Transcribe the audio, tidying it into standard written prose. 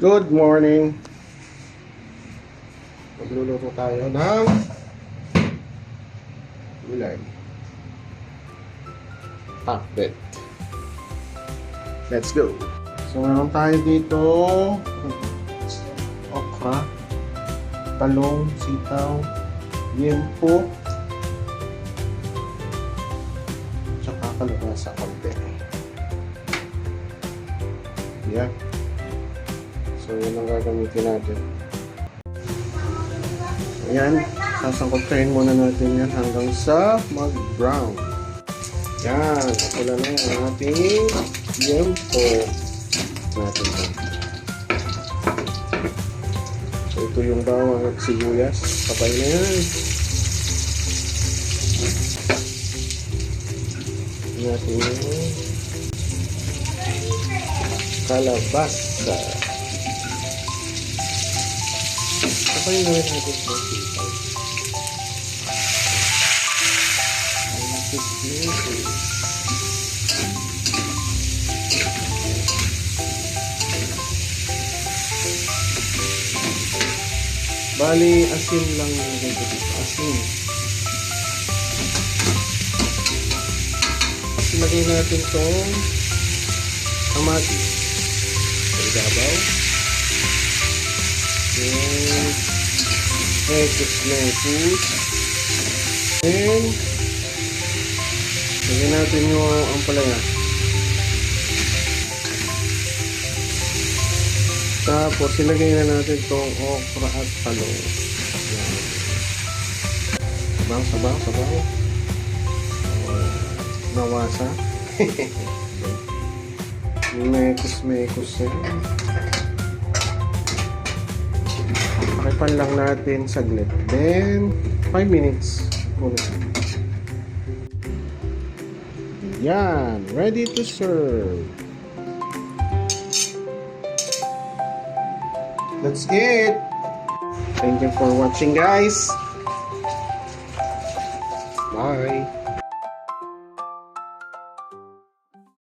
Good morning. Magluluto tayo ng gulay. Pakbet. Let's go. So meron tayo dito okra, talong, sitaw, yempo, tsaka kalabasa konti. Yeah. So yun ang gagamitin natin. Ayan, sasangkotsahin muna natin yan hanggang sa mag-brown. Yan, kapula na yan ang ating yempo natin. So ito yung bawang at sibuyas. Kapay na yan. Natin yung kalabasa. Kapay na rin natin sa sitaw. Bali, asin lang yung dito. Asin. Ilagay natin itong kamatis. Sa ibabaw. And mekus. And lagyan natin yung ampalaya. Tapos ilagay na natin itong okra at talong. Sabaw. Nawasa. Mekus yan. Pakipan lang natin saglit. Then 5 minutes. Yan, ready to serve. That's it. Thank you for watching, guys. Bye.